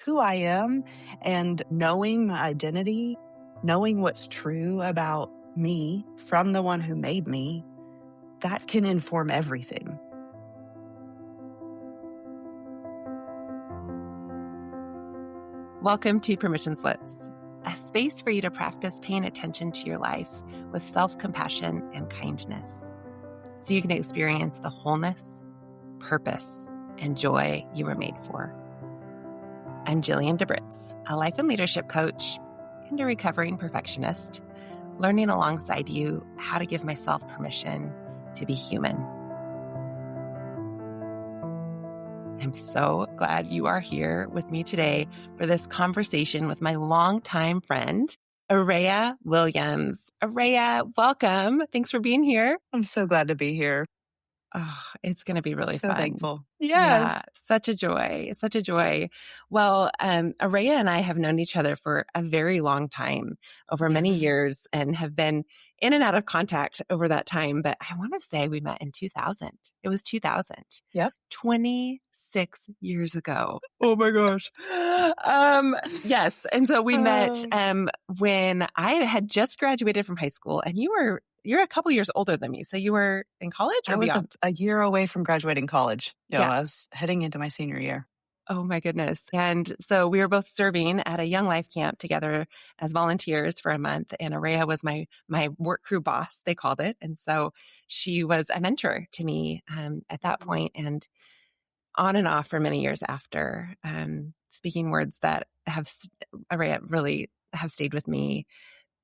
who I am and knowing my identity, knowing what's true about me from the one who made me, that can inform everything. Welcome to Permission Slips, a space for you to practice paying attention to your life with self-compassion and kindness, so you can experience the wholeness, purpose, and joy you were made for. I'm Jillian DeBritz, a life and leadership coach and a recovering perfectionist, learning alongside you how to give myself permission to be human. I'm so glad you are here with me today for this conversation with my longtime friend, Araya Williams. Araya, welcome. Thanks for being here. I'm so glad to be here. Oh, it's going to be really So fun. thankful. Yes. Yeah, such a joy, such a joy. Well, Araya and I have known each other for a very long time, over many years, and have been in and out of contact over that time. But I want to say we met in 2000. It was 2000. Yep. 26 years ago. Oh my gosh. Yes. And so we met when I had just graduated from high school, and you're a couple years older than me. So you were in college or beyond? I was a year away from graduating college. Yeah. I was heading into my senior year. Oh my goodness. And so we were both serving at a Young Life camp together as volunteers for a month. And Araya was my work crew boss, they called it. And so she was a mentor to me at that point, and on and off for many years after, speaking words that Araya really have stayed with me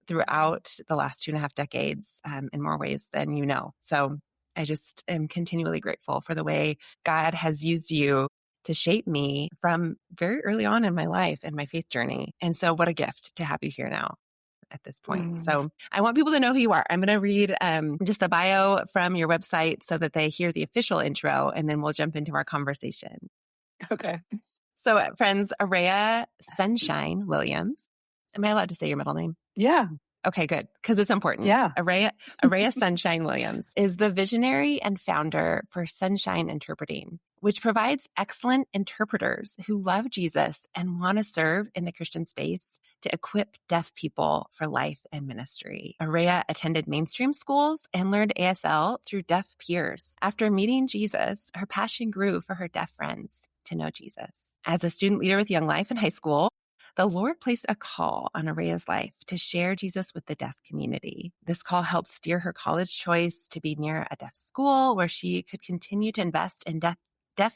throughout the last 2.5 decades in more ways than you know. So I just am continually grateful for the way God has used you to shape me from very early on in my life and my faith journey. And so what a gift to have you here now at this point. So I want people to know who you are. I'm going to read just a bio from your website so that they hear the official intro, and then we'll jump into our conversation. Okay. So friends, Araya Sonshine Williams. Am I allowed to say your middle name? Yeah. Okay, good. Because it's important. Yeah. Araya Sonshine Williams is the visionary and founder for Sonshine Interpreting, which provides excellent interpreters who love Jesus and want to serve in the Christian space to equip deaf people for life and ministry. Araya attended mainstream schools and learned ASL through deaf peers. After meeting Jesus, her passion grew for her deaf friends to know Jesus. As a student leader with Young Life in high school, the Lord placed a call on Araya's life to share Jesus with the deaf community. This call helped steer her college choice to be near a deaf school where she could continue to invest in deaf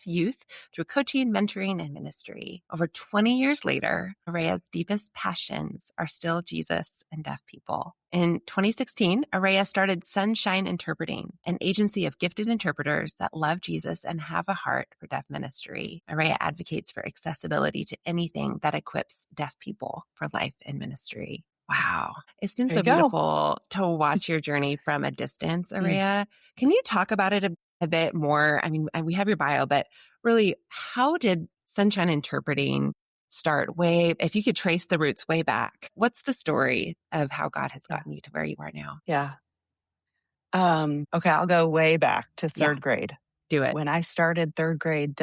youth through coaching, mentoring, and ministry. Over 20 years later, Araya's deepest passions are still Jesus and deaf people. In 2016, Araya started Sonshine Interpreting, an agency of gifted interpreters that love Jesus and have a heart for deaf ministry. Araya advocates for accessibility to anything that equips deaf people for life and ministry. Wow. It's been so beautiful to watch your journey from a distance, Araya. Can you talk about it a bit more? I mean, we have your bio, but really, how did Sonshine Interpreting start if you could trace the roots way back? What's the story of how God has gotten you to where you are now? Yeah. Okay, I'll go way back to third grade. Do it. When I started third grade,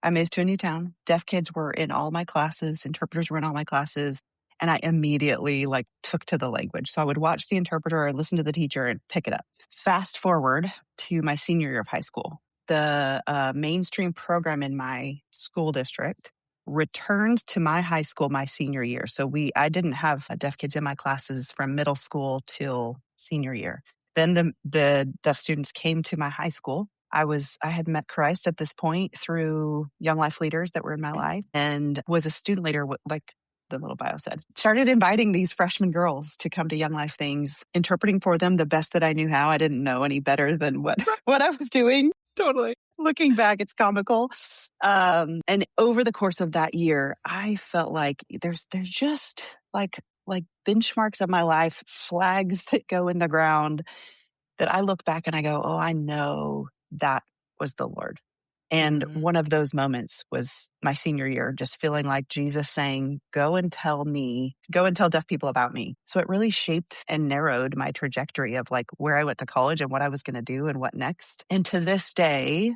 I moved to a new town. Deaf kids were in all my classes. Interpreters were in all my classes. And I immediately took to the language. So I would watch the interpreter and listen to the teacher and pick it up. Fast forward to my senior year of high school. The mainstream program in my school district returned to my high school my senior year. So I didn't have deaf kids in my classes from middle school till senior year. Then the deaf students came to my high school. I had met Christ at this point through Young Life leaders that were in my life, and was a student leader, like the little bio said. Started inviting these freshman girls to come to Young Life things, interpreting for them the best that I knew how. I didn't know any better than what I was doing. Totally. Looking back, it's comical. And over the course of that year, I felt like there's just like benchmarks of my life, flags that go in the ground that I look back and I go, oh, I know that was the Lord. And one of those moments was my senior year, just feeling like Jesus saying, go and tell deaf people about me. So it really shaped and narrowed my trajectory of where I went to college and what I was going to do and what next. And to this day,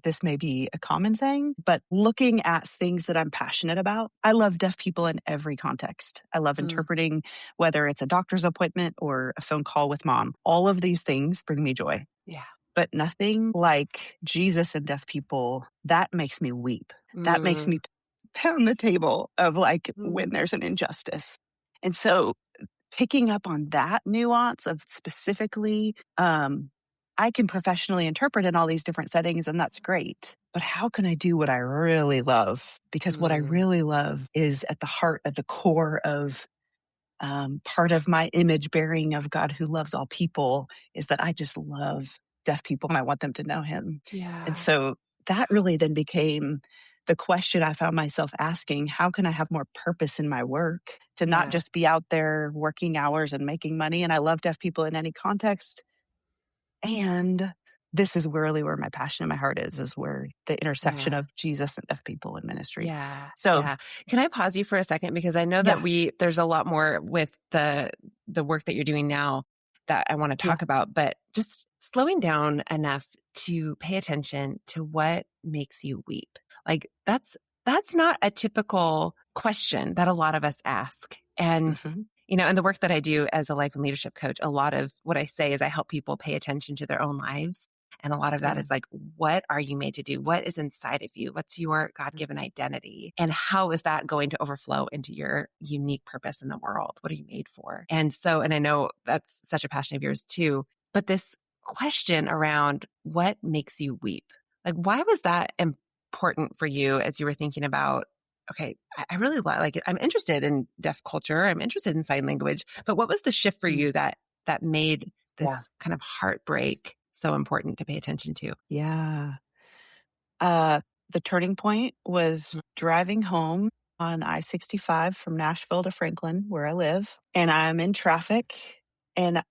this may be a common saying, but looking at things that I'm passionate about. I love deaf people in every context. I love Mm. interpreting, whether it's a doctor's appointment or a phone call with mom. All of these things bring me joy, Yeah. but nothing like Jesus and deaf people. That makes me weep. That makes me Mm. pound the table of like when Mm. there's an injustice. And so picking up on that nuance of specifically, I can professionally interpret in all these different settings, and that's great. But how can I do what I really love? Because what I Mm. really love is at the heart, at the core of part of my image bearing of God who loves all people is that I just love deaf people and I want them to know him. And Yeah. so that really then became the question I found myself asking: how can I have more purpose in my work to not Yeah. just be out there working hours and making money? And I love deaf people in any context. And this is really where my passion and my heart is where the intersection Yeah. of Jesus and deaf people in ministry. Yeah. So Yeah. Can I pause you for a second? Because I know that yeah, there's a lot more with the work that you're doing now that I want to yeah. talk about, but just slowing down enough to pay attention to what makes you weep. Like that's not a typical question that a lot of us ask. And Hmm. in the work that I do as a life and leadership coach, a lot of what I say is I help people pay attention to their own lives. And a lot of that Yeah. is like, what are you made to do? What is inside of you? What's your God-given identity? And how is that going to overflow into your unique purpose in the world? What are you made for? And so, and I know that's such a passion of yours too, but this question around what makes you weep, like, why was that important for you as you were thinking about, okay, I really like it. I'm interested in deaf culture. I'm interested in sign language, but what was the shift for Mm. you that made Yeah. this kind of heartbreak so important to pay attention to? Yeah. Uh, the turning point was driving home on I-65 from Nashville to Franklin, where I live, and I'm in traffic. And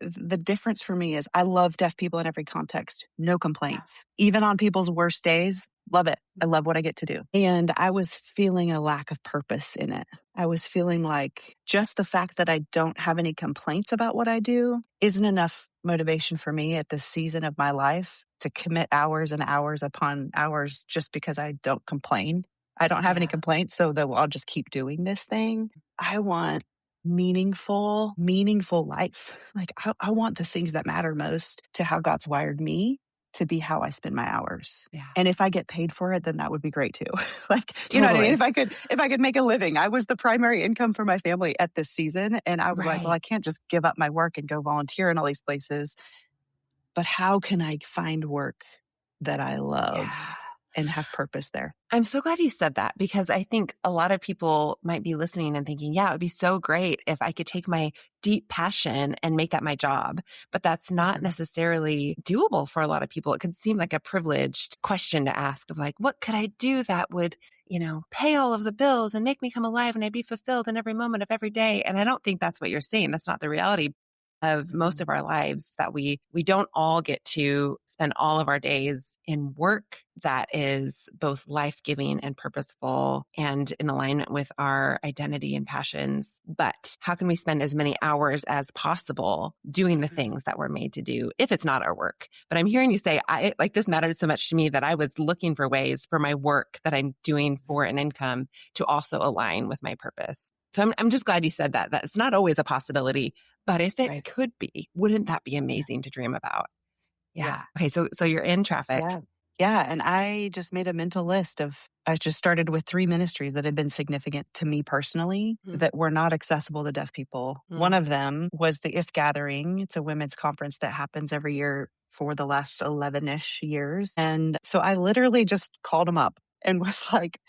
the difference for me is I love deaf people in every context, no complaints. Even on people's worst days, love it. I love what I get to do. And I was feeling a lack of purpose in it. I was feeling like just the fact that I don't have any complaints about what I do isn't enough motivation for me at this season of my life to commit hours and hours upon hours just because I don't complain. I don't have any Yeah. complaints, so that I'll just keep doing this thing. I want meaningful life. Like I want the things that matter most to how God's wired me to be how I spend my hours. Yeah. And if I get paid for it, then that would be great too. Like, you know what I mean? Totally. If I could make a living, I was the primary income for my family at this season. And I was like, well, Right. I can't just give up my work and go volunteer in all these places. But how can I find work that I love Yeah. and have purpose there? I'm so glad you said that because I think a lot of people might be listening and thinking, yeah, it would be so great if I could take my deep passion and make that my job. But that's not Mhm. necessarily doable for a lot of people. It could seem like a privileged question to ask of like, what could I do that would, pay all of the bills and make me come alive and I'd be fulfilled in every moment of every day. And I don't think that's what you're saying. That's not the reality of most of our lives, that we don't all get to spend all of our days in work that is both life-giving and purposeful and in alignment with our identity and passions. But how can we spend as many hours as possible doing the things that we're made to do if it's not our work? But I'm hearing you say, I like this mattered so much to me that I was looking for ways for my work that I'm doing for an income to also align with my purpose. So I'm just glad you said that it's not always a possibility, but if it Right. could be, wouldn't that be amazing to dream about? Yeah. Yeah. Okay. So you're in traffic. Yeah. Yeah. And I just made a mental list I just started with 3 ministries that had been significant to me personally Mm. that were not accessible to deaf people. One Mm. of them was the If Gathering. It's a women's conference that happens every year for the last 11-ish years. And so I literally just called them up and was like,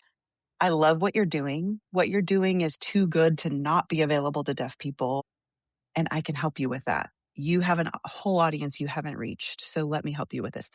I love what you're doing. What you're doing is too good to not be available to deaf people, and I can help you with that. You have a whole audience you haven't reached, so let me help you with this.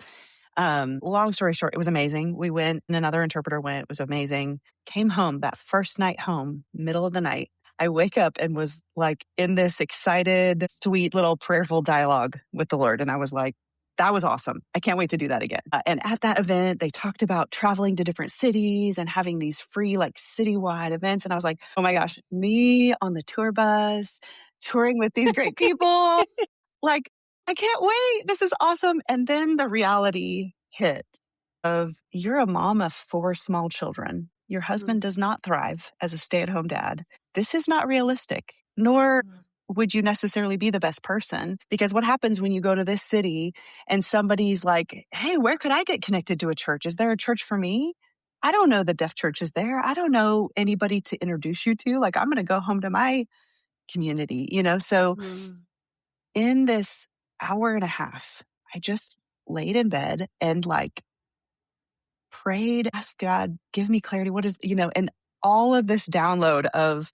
Long story short, it was amazing. We went and another interpreter went. It was amazing. Came home that first night home, middle of the night. I wake up and was like in this excited, sweet little prayerful dialogue with the Lord. And I was like, that was awesome. I can't wait to do that again. And at that event, they talked about traveling to different cities and having these free, like citywide events. And I was like, oh my gosh, me on the tour bus, touring with these great people. Like, I can't wait. This is awesome. And then the reality hit of you're a mom of 4 small children. Your husband Mm. does not thrive as a stay-at-home dad. This is not realistic, nor would you necessarily be the best person, because what happens when you go to this city and somebody's like, "Hey, where could I get connected to a church? Is there a church for me?" I don't know the deaf churches there. I don't know anybody to introduce you to. Like, I'm going to go home to my community, you know? So Mm. in this hour and a half, I just laid in bed and like prayed, asked God, give me clarity. What is, you know, and all of this download of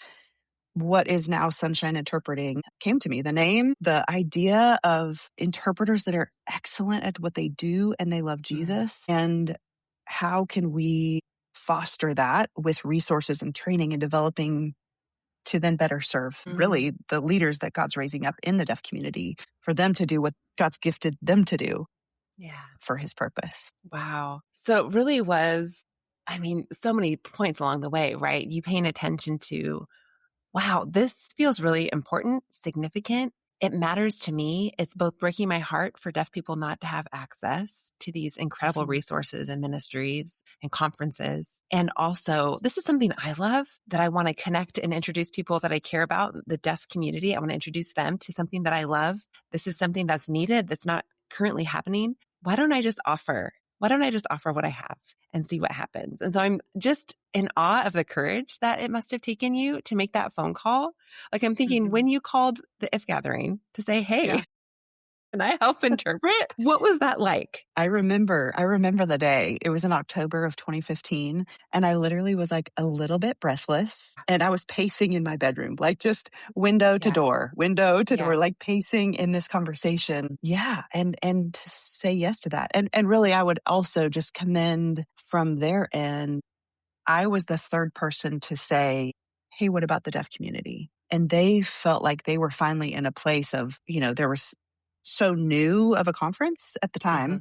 what is now Sonshine Interpreting came to me. The name, the idea of interpreters that are excellent at what they do and they love Jesus. And how can we foster that with resources and training and developing to then better serve Mm. really the leaders that God's raising up in the deaf community for them to do what God's gifted them to do Yeah. for his purpose. Wow. So it really was, I mean, so many points along the way, right? You paying attention to, wow, this feels really important, significant. It matters to me. It's both breaking my heart for deaf people not to have access to these incredible Mhm. resources and ministries and conferences. And also, this is something I love that I want to connect and introduce people that I care about, the deaf community. I want to introduce them to something that I love. This is something that's needed, that's not currently happening. Why don't I just offer? Why don't I just offer what I have and see what happens? And so I'm just in awe of the courage that it must have taken you to make that phone call. Like I'm thinking Mhm. when you called the If Gathering to say, hey, Yeah. can I help interpret? What was that like? I remember the day. It was in October of 2015, and I literally was like a little bit breathless, and I was pacing in my bedroom, like just Yeah. window to Yeah. door, like pacing in this conversation. Yeah, and to say yes to that. And really I would also just commend from their end. I was the third person to say, "Hey, what about the deaf community?" And they felt like they were finally in a place of, you know, there was so new of a conference at the time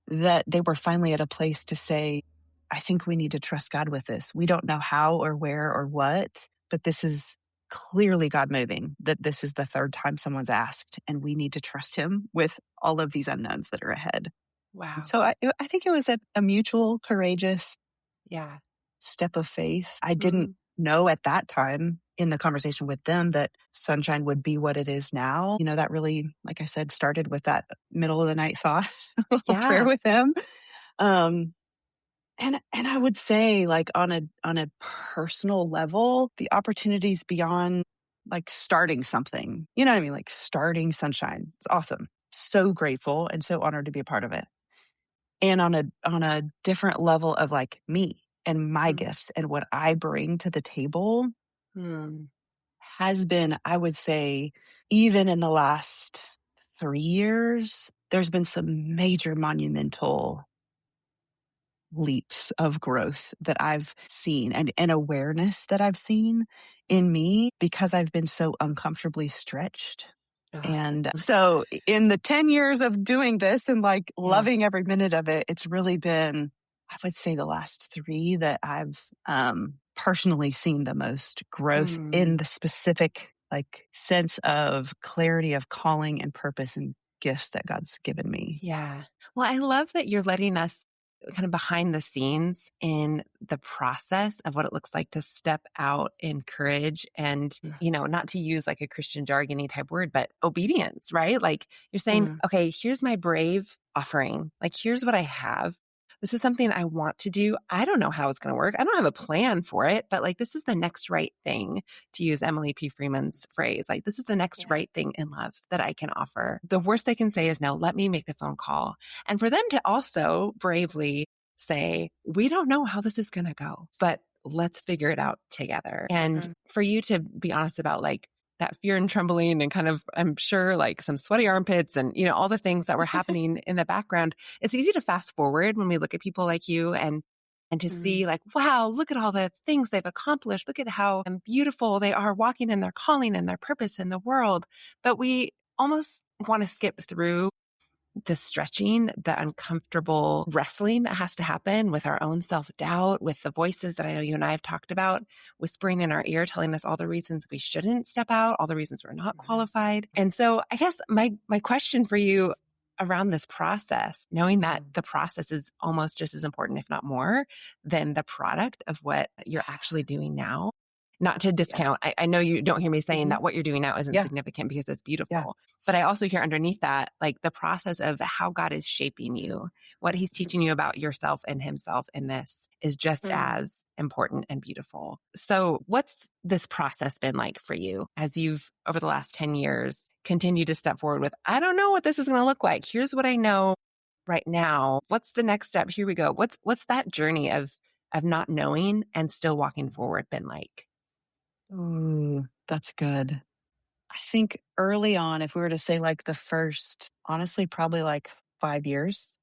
Mhm. that they were finally at a place to say, I think we need to trust God with this. We don't know how or where or what, but this is clearly God moving, that this is the third time someone's asked, and we need to trust Him with all of these unknowns that are ahead. Wow. So I think it was a mutual, courageous Yeah. step of faith. I didn't Mhm. know at that time in the conversation with them that Sunshine would be what it is now. You know, that really, like I said, started with that middle of the night thought, a little prayer Yeah. with them. Um, and I would say, like on a personal level, the opportunities beyond like starting something. You know what I mean? Like starting Sunshine. It's awesome. So grateful and so honored to be a part of it. And on a different level of like me and my Mm. gifts and what I bring to the table Mm. has been, I would say, even in the last 3 years, there's been some major monumental leaps of growth that I've seen and awareness that I've seen in me because I've been so uncomfortably stretched. Ah, And so in the 10 years of doing this and like yeah. loving every minute of it, it's really been, I would say the last 3 that I've personally seen the most growth in Mm. the specific like sense of clarity of calling and purpose and gifts that God's given me. Yeah. Well, I love that you're letting us kind of behind the scenes in the process of what it looks like to step out in courage and, not to use like a Christian jargony type word, but obedience, right? Like you're saying, Mm, okay, here's my brave offering. Like, here's what I have. This is something I want to do. I don't know how it's going to work. I don't have a plan for it, but like, this is the next right thing, to use Emily P. Freeman's phrase. Like, this is the next yeah. right thing in love that I can offer. The worst they can say is no, let me make the phone call. And for them to also bravely say, we don't know how this is going to go, but let's figure it out together. And for you to be honest about like that fear and trembling and kind of, I'm sure like some sweaty armpits and, all the things that were happening in the background, it's easy to fast forward when we look at people like you and to see like, wow, look at all the things they've accomplished. Look at how beautiful they are walking in their calling and their purpose in the world. But we almost want to skip through the stretching, the uncomfortable wrestling that has to happen with our own self-doubt, with the voices that I know you and I have talked about, whispering in our ear, telling us all the reasons we shouldn't step out, all the reasons we're not Mhm. qualified. And so I guess my question for you, around this process, knowing that Mhm. the process is almost just as important, if not more, than the product of what you're actually doing now. Not to Yeah. discount, I know you don't hear me saying Mhm. that what you're doing now isn't Yeah. significant because it's Yeah. beautiful. But I also hear underneath that, like the process of how God is shaping you, what he's teaching you about yourself and himself in this is just Mm. as important and beautiful. So what's this process been like for you as you've, over the last 10 years, continued to step forward with, I don't know what this is going to look like. Here's what I know right now. What's the next step? Here we go. What's that journey of not knowing and still walking forward been like? Ooh, that's good. I think early on, if we were to say like the first, honestly, probably like 5 years,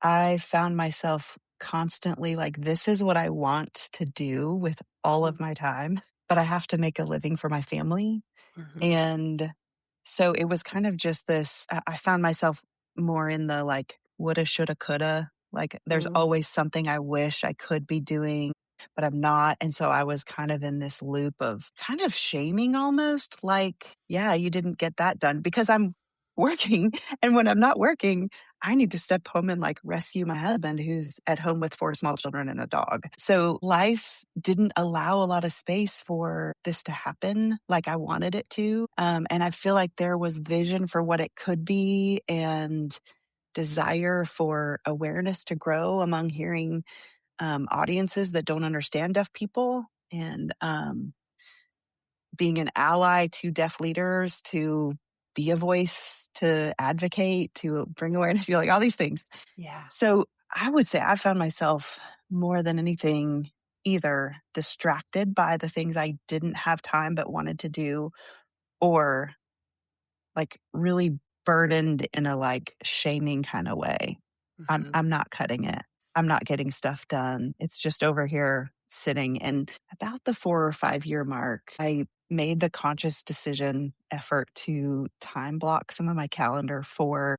I found myself constantly like, this is what I want to do with all of Mhm. my time, but I have to make a living for my family. Mhm. And so it was kind of just this, I found myself more in the like woulda, shoulda, coulda. Like there's Mhm. always something I wish I could be doing, but I'm not. And so I was kind of in this loop of kind of shaming almost like, yeah, you didn't get that done because I'm working. And when I'm not working, I need to step home and like rescue my husband who's at home with four small children and a dog. So life didn't allow a lot of space for this to happen like I wanted it to. And I feel like there was vision for what it could be and desire for awareness to grow among hearing audiences that don't understand deaf people and being an ally to deaf leaders, to be a voice, to advocate, to bring awareness, like all these things. Yeah. So I would say I found myself more than anything either distracted by the things I didn't have time but wanted to do, or like really burdened in a like shaming kind of way. Mhm. I'm not cutting it. I'm not getting stuff done. It's just over here sitting. And about the 4 or 5 year mark, I made the conscious decision effort to time block some of my calendar for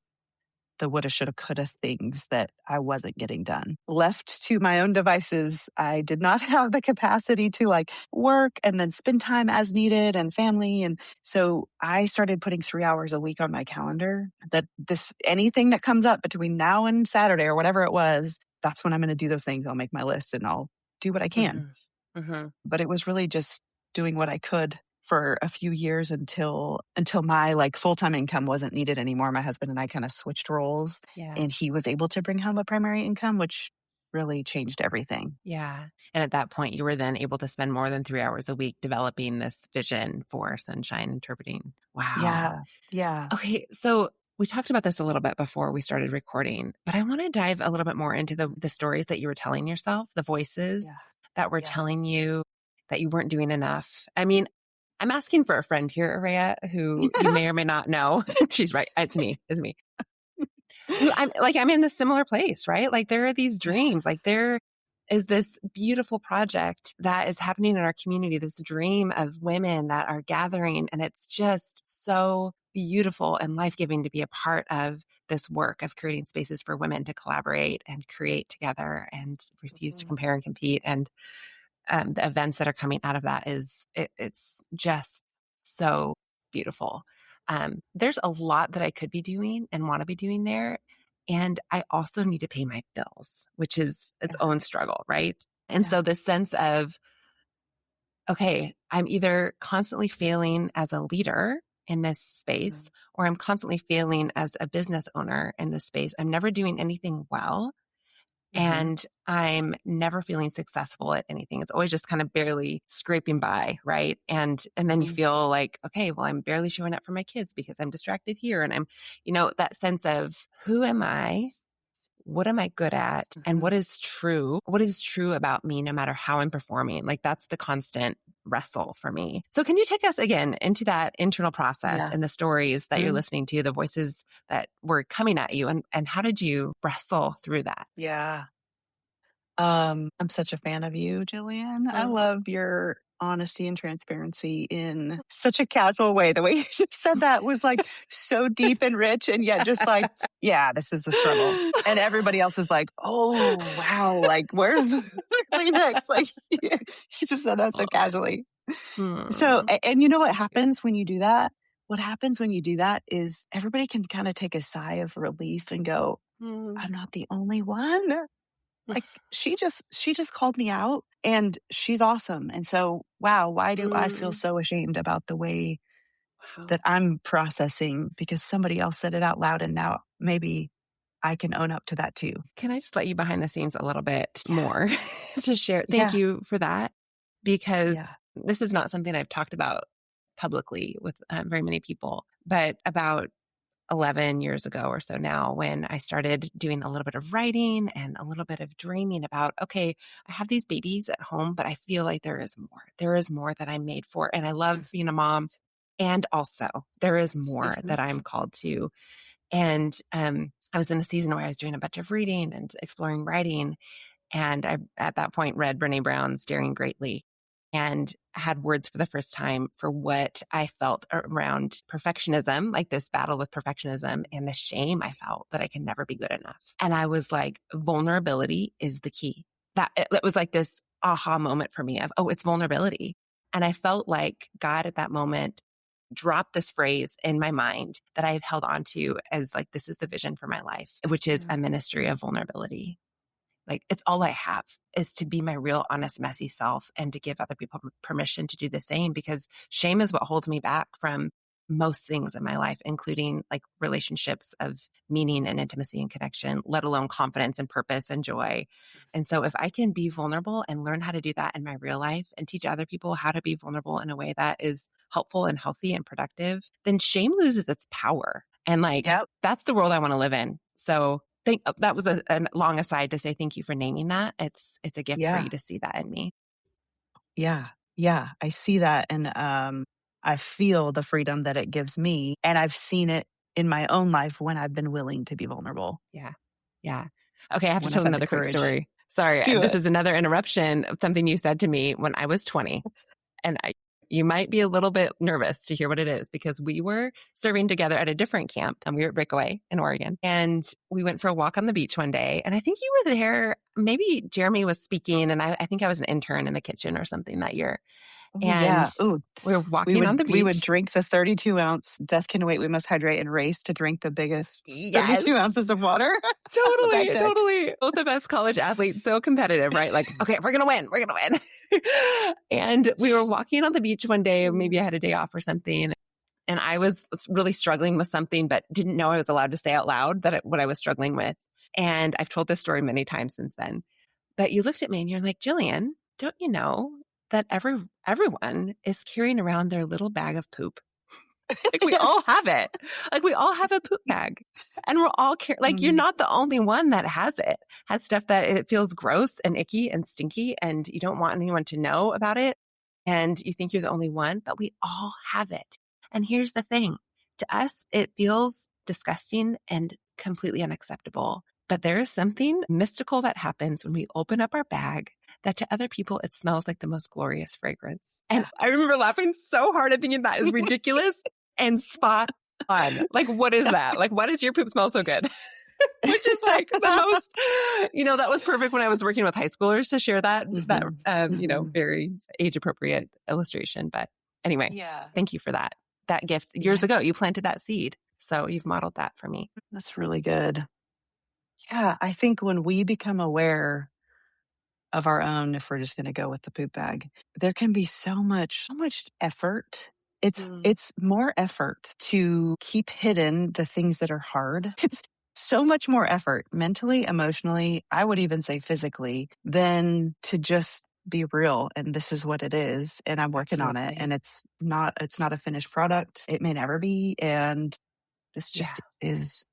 the woulda, shoulda, coulda things that I wasn't getting done. Left to my own devices, I did not have the capacity to like work and then spend time as needed and family. And so I started putting 3 hours a week on my calendar that this anything that comes up between now and Saturday or whatever it was, that's when I'm going to do those things. I'll make my list and I'll do what I can. Mhm. Mhm. But it was really just doing what I could for a few years until my like full-time income wasn't needed anymore. My husband and I kind of switched roles Yeah. and he was able to bring home a primary income, which really changed everything. Yeah. And at that point, you were then able to spend more than 3 hours a week developing this vision for Sunshine Interpreting. Wow. Yeah. Yeah. Okay. So we talked about this a little bit before we started recording, but I want to dive a little bit more into the stories that you were telling yourself, the voices Yeah. that were Yeah. telling you that you weren't doing enough. I mean, I'm asking for a friend here, Araya, who you may or may not know. She's right. It's me. It's me. Who I'm in this similar place, right? Like there are these Yeah. dreams, like there is this beautiful project that is happening in our community, this dream of women that are gathering. And it's just so beautiful and life-giving to be a part of this work of creating spaces for women to collaborate and create together and refuse to Mhm. compare and compete. And the events that are coming out of that it's just so beautiful. There's a lot that I could be doing and want to be doing there. And I also need to pay my bills, which is its Yeah. own struggle, right? And Yeah. so this sense of, okay, I'm either constantly failing as a leader in this space, Mhm. or I'm constantly failing as a business owner in this space. I'm never doing anything well. Mhm. And I'm never feeling successful at anything. It's always just kind of barely scraping by, right? And then you Mhm. feel like, okay, well, I'm barely showing up for my kids because I'm distracted here. And I'm, that sense of who am I? What am I good at? And Mhm. what is true about me, no matter how I'm performing? Like that's the constant wrestle for me. So can you take us again into that internal process Yeah. and the stories that you're Mhm. listening to, the voices that were coming at you, and how did you wrestle through that? Yeah. I'm such a fan of you, Jillian. I Oh. love your honesty and transparency in such a casual way. The way you just said that was like so deep and rich, and yet just like, yeah, this is the struggle. And everybody else is like, oh, wow, like, where's the Kleenex? Like, you just said that so casually. So, Hmm. and you know what Thank you. happens when you do that? what happens when you do that is everybody can kind of take a sigh of relief and go, Mm. I'm not the only one. Like she just called me out and she's awesome. And so, wow, why do I feel Mm. so ashamed about the way that Wow. I'm processing because somebody else said it out loud and now maybe I can own up to that too. Can I just let you behind the scenes a little bit Yeah. more to share? Thank Yeah. you for that, because Yeah. this is not something I've talked about publicly with very many people, but about 11 years ago or so now, when I started doing a little bit of writing and a little bit of dreaming about, okay, I have these babies at home, but I feel like there is more. There is more that I'm made for. And I love being a mom. And also, there is more Mhm. that I'm called to. And I was in a season where I was doing a bunch of reading and exploring writing. And I, at that point, read Brene Brown's Daring Greatly and had words for the first time for what I felt around perfectionism, like this battle with perfectionism and the shame I felt that I can never be good enough. And I was like, vulnerability is the key. That it was like this aha moment for me of, oh, it's vulnerability. And I felt like God at that moment dropped this phrase in my mind that I've held on to as like, this is the vision for my life, which is a ministry of vulnerability. Like, it's all I have is to be my real, honest, messy self and to give other people permission to do the same, because shame is what holds me back from most things in my life, including like relationships of meaning and intimacy and connection, let alone confidence and purpose and joy. And so if I can be vulnerable and learn how to do that in my real life and teach other people how to be vulnerable in a way that is helpful and healthy and productive, then shame loses its power. And like, Yep. that's the world I want to live in. So that was a long aside to say thank you for naming that. It's a gift for Yeah. you to see that in me. Yeah. Yeah. I see that. And I feel the freedom that it gives me. And I've seen it in my own life when I've been willing to be vulnerable, Yeah. Yeah. Okay. I have to when I've tell had the another quick courage. story. Sorry. Do This it. is another interruption of something you said to me when I was 20. And you might be a little bit nervous to hear what it is, because we were serving together at a different camp and we were at Breakaway in Oregon. And we went for a walk on the beach one day. And I think you were there. Maybe Jeremy was speaking, and I think I was an intern in the kitchen or something that year. Oh, And yeah. Ooh, we were walking on the we would beach. drink the 32-ounce Death Can Wait, We Must Hydrate and race to drink the biggest Yes. 32 ounces of water on the back Totally, deck. totally. Both of us college athletes, so competitive, right? Like, okay, we're going to win. We're going to win. And we were walking on the beach one day, maybe I had a day off or something. And I was really struggling with something, but didn't know I was allowed to say out loud what I was struggling with. And I've told this story many times since then. But you looked at me and you're like, Jillian, don't you know that everyone is carrying around their little bag of poop? Like, we all Yes. have it. Like, we all have a poop bag, and we're all like, you're Mm. not the only one that has stuff that it feels gross and icky and stinky, and you don't want anyone to know about it. And you think you're the only one, but we all have it. And here's the thing, to us, it feels disgusting and completely unacceptable. But there is something mystical that happens when we open up our bag that to other people, it smells like the most glorious fragrance. And Yeah. I remember laughing so hard and thinking that is ridiculous and spot on. Like, what is that? Like, why does your poop smell so good? Which is like the most, that was perfect when I was working with high schoolers to share that, Mhm. Mhm. very age appropriate illustration. But anyway, Yeah. thank you for that gift. Years Yeah. ago, you planted that seed. So you've modeled that for me. That's really good. Yeah. I think when we become aware of our own, if we're just going to go with the poop bag, there can be so much effort. It's more effort to keep hidden the things that are hard. It's so much more effort mentally, emotionally, I would even say physically, than to just be real and this is what it is and I'm working on it Absolutely. and it's not a finished product. It may never be, and this Yeah. just is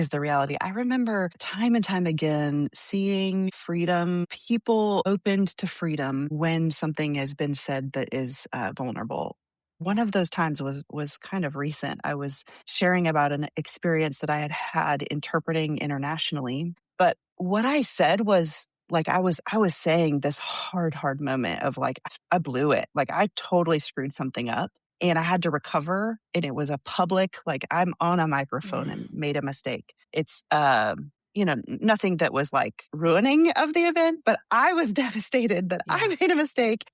the reality. I remember time and time again seeing freedom, people opened to freedom when something has been said that is vulnerable. One Yeah. of those times was kind of recent. I was sharing about an experience that I had had interpreting internationally, but what I said was like I was saying this hard moment of like I blew it. Like I totally screwed something up and I had to recover. And it was a public, like I'm on a microphone and made a mistake. It's, nothing that was like ruining of the event, but I was devastated that Yeah. I made a mistake.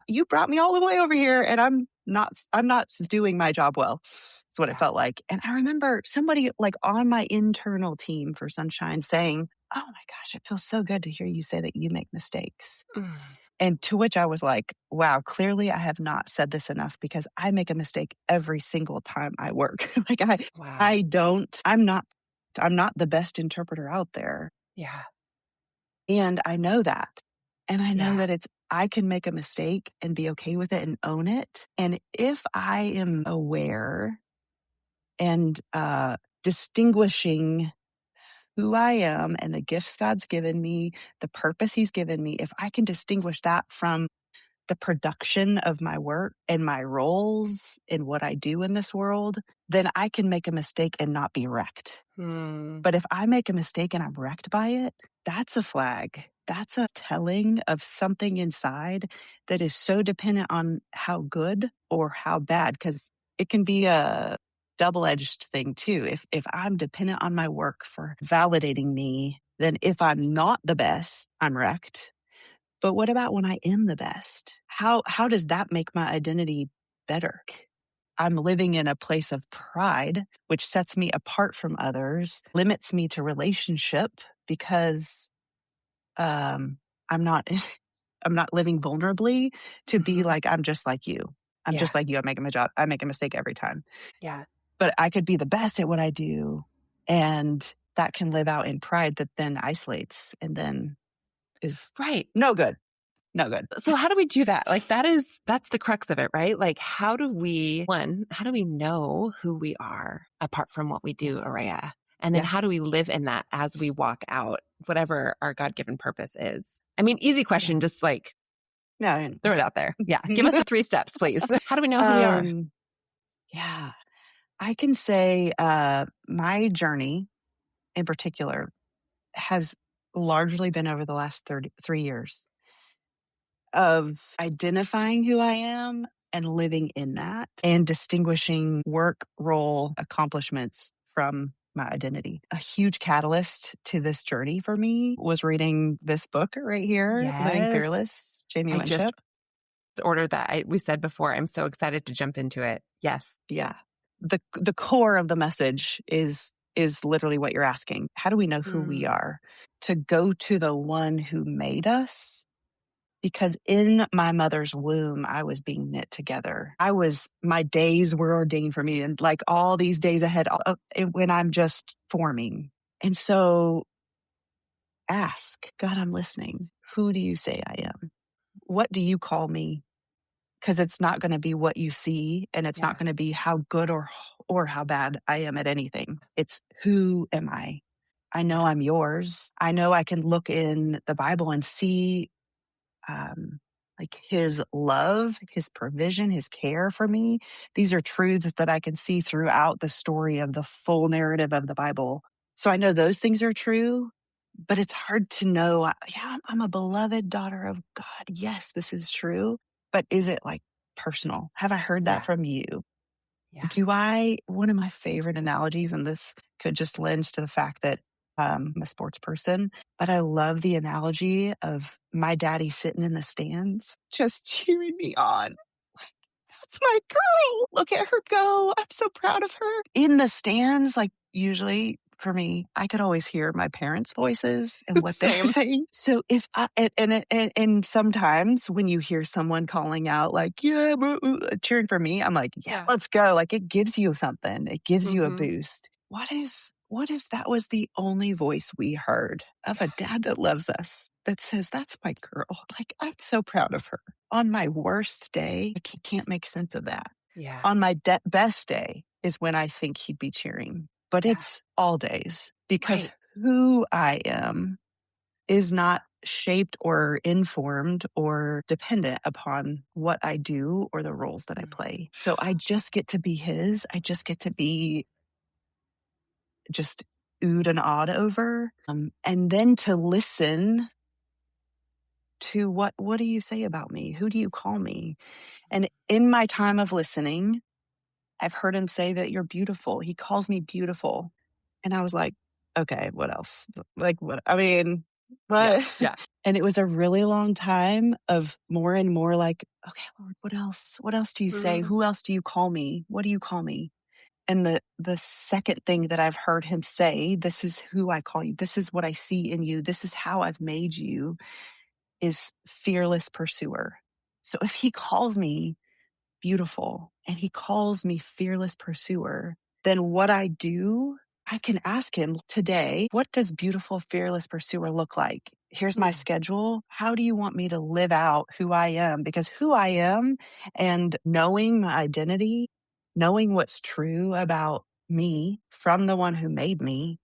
You brought me all the way over here and I'm I'm not doing my job well. That's what it Yeah. felt like. And I remember somebody like on my internal team for Sunshine saying, "Oh my gosh, it feels so good to hear you say that you make mistakes." Mm. And to which I was like, wow, clearly I have not said this enough because I make a mistake every single time I work. Like Wow. I don't, I'm not the best interpreter out there. Yeah. And I know that. And I know Yeah. that I can make a mistake and be okay with it and own it. And if I am aware and distinguishing who I am and the gifts God's given me, the purpose He's given me, if I can distinguish that from the production of my work and my roles in what I do in this world, then I can make a mistake and not be wrecked. Hmm. But if I make a mistake and I'm wrecked by it, that's a flag. That's a telling of something inside that is so dependent on how good or how bad, because it can be a double-edged thing too. If I'm dependent on my work for validating me, then if I'm not the best, I'm wrecked. But what about when I am the best? How does that make my identity better? I'm living in a place of pride, which sets me apart from others, limits me to relationship because I'm not I'm not living vulnerably to be Mhm. like I'm just like you. I'm Yeah. just like you. I make a job. I make a mistake every time. Yeah. But I could be the best at what I do, and that can live out in pride that then isolates and then is Right. no good. No good. So how do we do that? Like that's the crux of it, right? Like how do we know who we are apart from what we Yeah. do, Araya? And then Yeah. how do we live in that as we walk out whatever our God-given purpose is? I mean, easy Yeah. question, just like No. throw it out there. Yeah. Give us the 3 steps, please. How do we know who we are? um, yeah. I can say my journey in particular has largely been over the last 33 years of identifying who I am and living in that and distinguishing work, role, accomplishments from my identity. A huge catalyst to this journey for me was reading this book right here, Living Yes. Fearless, Jamie I just Winship. ordered that. We said before, I'm so excited to jump into it. Yes. Yeah. The core of the message is literally what you're asking. How do we know who we Mm, are? To go to the one who made us. Because in my mother's womb, I was being knit together. My days were ordained for me, and like all these days ahead when I'm just forming. And so ask, God, I'm listening. Who do you say I am? What do you call me? Because it's not going to be what you see, and it's not yeah. going to be how good or how bad I am at anything. It's who am I? I know Yeah. I'm yours. I know I can look in the Bible and see um, like his love, his provision, his care for me. These are truths that I can see throughout the story of the full narrative of the Bible. So I know those things are true, but it's hard to know. Yeah, I'm a beloved daughter of God. Yes, this is true. But is it like personal? Have I heard that Yeah. from you? Yeah. One of my favorite analogies, and this could just lend to the fact that I'm a sports person, but I love the analogy of my daddy sitting in the stands, just cheering me on. Like, that's my girl. Look at her go. I'm so proud of her. In the stands, like usually for me, I could always hear my parents' voices and what they're Same. saying. So if I, and sometimes when you hear someone calling out like, yeah, cheering for me, I'm like, yeah, Yeah. let's go. Like it gives you something. It gives you a Mm-hmm. boost. What if that was the only voice we heard of Yeah. a dad that loves us that says, that's my girl. Like, I'm so proud of her. On my worst day, I can't make sense of that. Yeah. On my best day is when I think he'd be cheering, but Yeah. it's all days because Right. who I am is not shaped or informed or dependent upon what I do or the roles that I Mm. play. So I just get to be his. I just get to be just oohed and awed over. And then to listen to what do you say about me? Who do you call me? And in my time of listening, I've heard him say that you're beautiful. He calls me beautiful. And I was like, okay, what else? Like what? I mean, Yeah. But Yeah. and it was a really long time of more and more like, "Okay, Lord, what else? What else do you say? Mhm. Who else do you call me? What do you call me?" And the second thing that I've heard him say, "This is who I call you. This is what I see in you. This is how I've made you," is fearless pursuer. So if he calls me beautiful and he calls me fearless pursuer, then what I do, I can ask him today, what does beautiful fearless pursuer look like? Here's my Mm. schedule. How do you want me to live out who I am? Because who I am and knowing my identity, knowing what's true about me from the one who made me,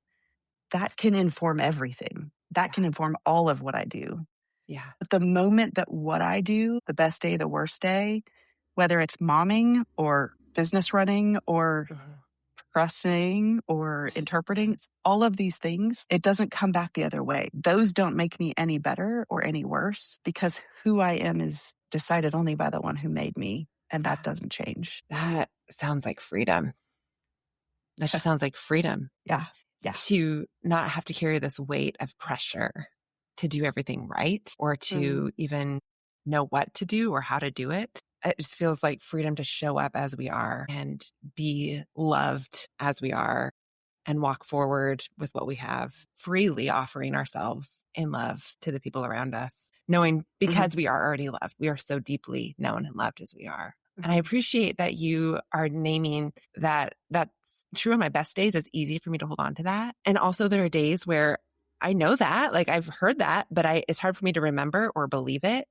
that can inform everything. That Yeah. can inform all of what I do. Yeah. But the moment that what I do, the best day, the worst day, whether it's momming or business running or Mhm. procrastinating or interpreting, all of these things, it doesn't come back the other way. Those don't make me any better or any worse because who I am is decided only by the one who made me, and Yeah. that doesn't change. That sounds like freedom. That just sounds like freedom Yeah. Yeah. to not have to carry this weight of pressure to do everything right or Mm. to even know what to do or how to do it. It just feels like freedom to show up as we are and be loved as we are and walk forward with what we have, freely offering ourselves in love to the people around us, knowing Mhm. because we are already loved, we are so deeply known and loved as we are. And I Mhm. appreciate that you are naming that that's true on my best days. It's easy for me to hold on to that. And also there are days where I know that, like I've heard that, but it's hard for me to remember or believe it.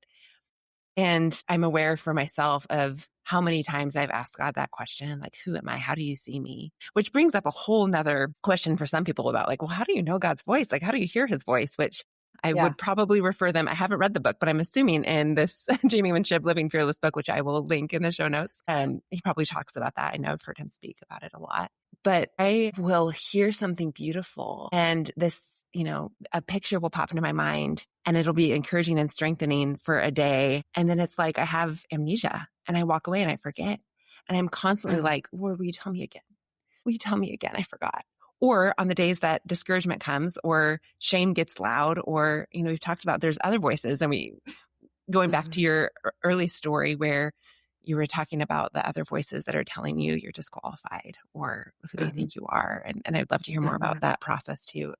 And I'm aware for myself of how many times I've asked God that question, like, who am I? How do you see me? Which brings up a whole nother question for some people about like, well, how do you know God's voice? Like, how do you hear his voice? Which I Yeah. would probably refer them. I haven't read the book, but I'm assuming in this Jamie Winship Living Fearless book, which I will link in the show notes, he probably talks about that. I know I've heard him speak about it a lot. But I will hear something beautiful and this, a picture will pop into my mind and it'll be encouraging and strengthening for a day. And then it's like I have amnesia and I walk away and I forget. And I'm constantly Mm. like, Lord, will you tell me again? Will you tell me again? I forgot. Or on the days that discouragement comes or shame gets loud or, we've talked about there's other voices and going back to Mhm. your early story where you were talking about the other voices that are telling you you're disqualified or who do you Mhm. think you are? And I'd love to hear more about Mhm. that process too.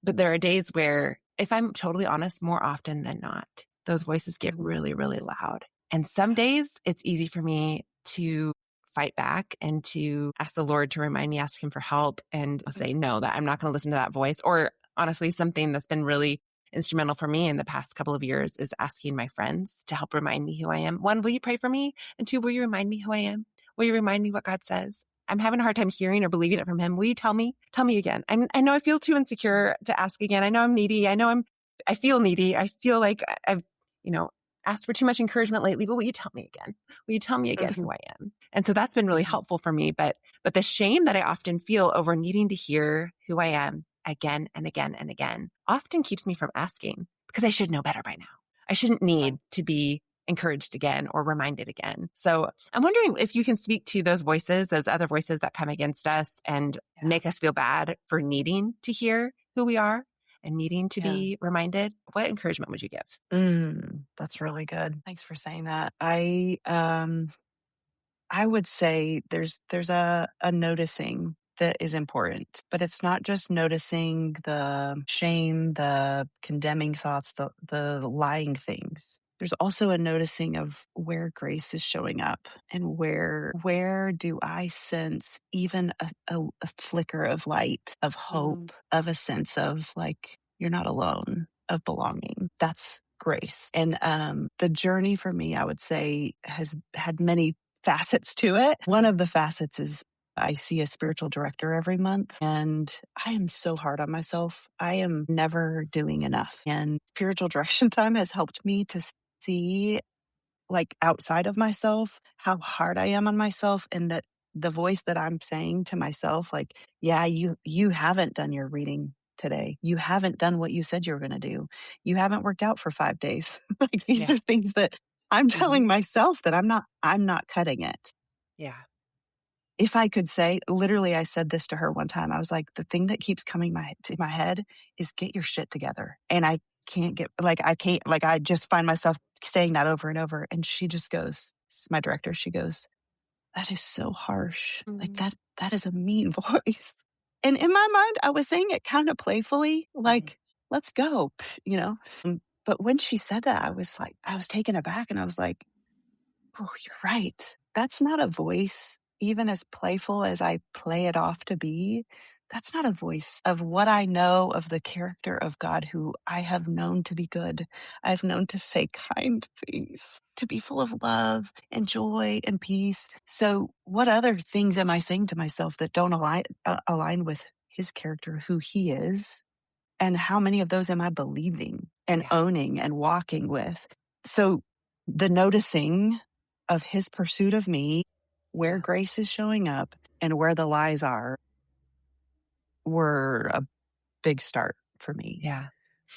But there are days where, if I'm totally honest, more often than not, those voices get Mhm. really, really loud. And some days it's easy for me to fight back and to ask the Lord to remind me, ask him for help and say, no, that I'm not going to listen to that voice. Or honestly, something that's been really instrumental for me in the past couple of years is asking my friends to help remind me who I am. One, will you pray for me? And two, will you remind me who I am? Will you remind me what God says? I'm having a hard time hearing or believing it from him. Will you tell me? Tell me again. I know I feel too insecure to ask again. I know I'm needy. I feel needy. I feel like I've, you know, asked for too much encouragement lately, but will you tell me again? Will you tell me again who Mhm. I am? And so that's been really Mhm. helpful for me. But the shame that I often feel over needing to hear who I am again and again and again often keeps me from asking because I should know better by now. I shouldn't Right. need to be encouraged again or reminded again. So I'm wondering if you can speak to those voices, those other voices that come against us and Yeah. make us feel bad for needing to hear who we are and needing to Yeah. be reminded. What encouragement would you give? That's really good. Thanks for saying that. I would say there's a noticing that is important, but it's not just noticing the shame, the condemning thoughts, the lying things. There's also a noticing of where grace is showing up and where do I sense even a flicker of light, of Mm-hmm. hope, of a sense of like you're not alone, of belonging. That's grace. And the journey for me, I would say, has had many facets to it. One of the facets is I see a spiritual director every month, and I am so hard on myself. I am never doing enough. And spiritual direction time has helped me to see, like outside of myself, how hard I am on myself, and that the voice that I'm saying to myself, like, yeah, you haven't done your reading today. You haven't done what you said you were going to do. You haven't worked out for 5 days. Like these Yeah. are things that I'm Mm-hmm. telling myself that I'm not cutting it. Yeah. If I could say, literally, I said this to her one time. I was like, the thing that keeps coming to my head is get your shit together. And I can't get, like, I can't, like, I just find myself saying that over and over. And she just goes, this is my director. She goes, that is so harsh. Like that is a mean voice. And in my mind, I was saying it kind of playfully, like, let's go, But when she said that, I was taken aback and I was like, oh, you're right. That's not a voice, even as playful as I play it off to be. That's not a voice of what I know of the character of God, who I have known to be good. I've known to say kind things, to be full of love and joy and peace. So, what other things am I saying to myself that don't align with his character, who he is? And how many of those am I believing and owning and walking with? So the noticing of his pursuit of me, where grace is showing up and where the lies are, were a big start for me. Yeah.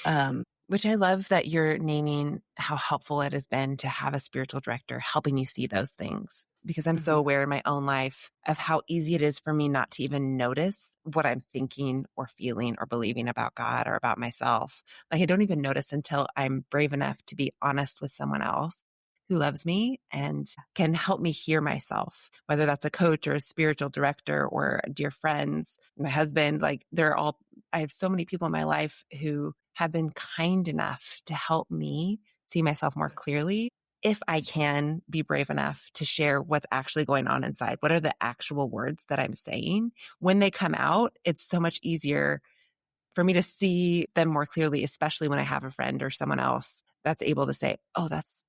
Um, Which I love that you're naming how helpful it has been to have a spiritual director helping you see those things, because I'm so aware in my own life of how easy it is for me not to even notice what I'm thinking or feeling or believing about God or about myself. Like, I don't even notice until I'm brave enough to be honest with someone else who loves me and can help me hear myself, whether that's a coach or a spiritual director or dear friends, my husband. Like, I have so many people in my life who have been kind enough to help me see myself more clearly, if I can be brave enough to share what's actually going on inside. What are the actual words that I'm saying? When they come out, it's so much easier for me to see them more clearly, especially when I have a friend or someone else that's able to say, oh, that's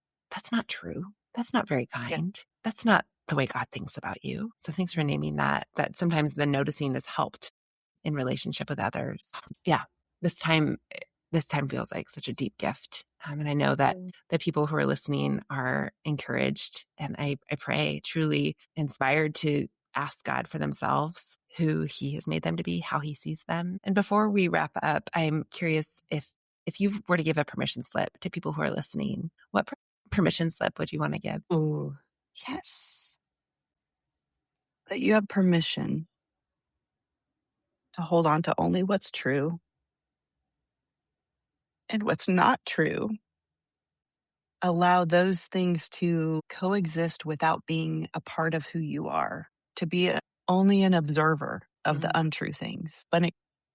not true. That's not very kind. That's not the way God thinks about you. So thanks for naming that sometimes the noticing has helped in relationship with others. Yeah. This time feels like such a deep gift. And I know that the people who are listening are encouraged, and I pray truly inspired to ask God for themselves, who he has made them to be, how he sees them. And before we wrap up, I'm curious if you were to give a permission slip to people who are listening, what permission slip would you want to give? oh, yes. That you have permission to hold on to only what's true, and what's not true. Allow those things to coexist without being a part of who you are, to be only an observer of the untrue things, but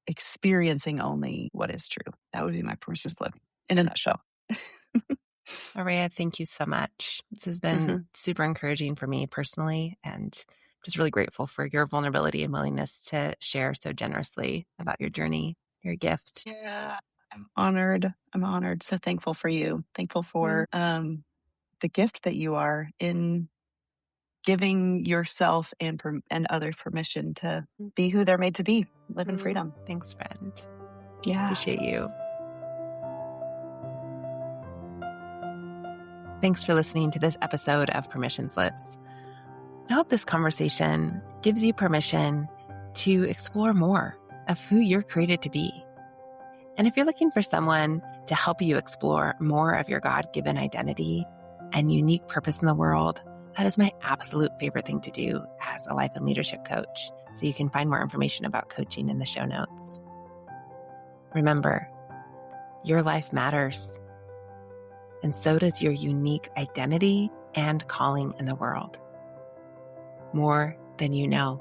experiencing only what is true. That would be my permission slip in a nutshell. Araya, thank you so much. This has been super encouraging for me personally, and just really grateful for your vulnerability and willingness to share so generously about your journey, your gift. Yeah, I'm honored. I'm honored. So thankful for you. Thankful for the gift that you are in giving yourself and others permission to be who they're made to be, live in freedom. Thanks, friend. Yeah. Appreciate you. Thanks for listening to this episode of Permission Slips. I hope this conversation gives you permission to explore more of who you're created to be. And if you're looking for someone to help you explore more of your God-given identity and unique purpose in the world, that is my absolute favorite thing to do as a life and leadership coach. So you can find more information about coaching in the show notes. Remember, your life matters, and so does your unique identity and calling in the world. More than you know.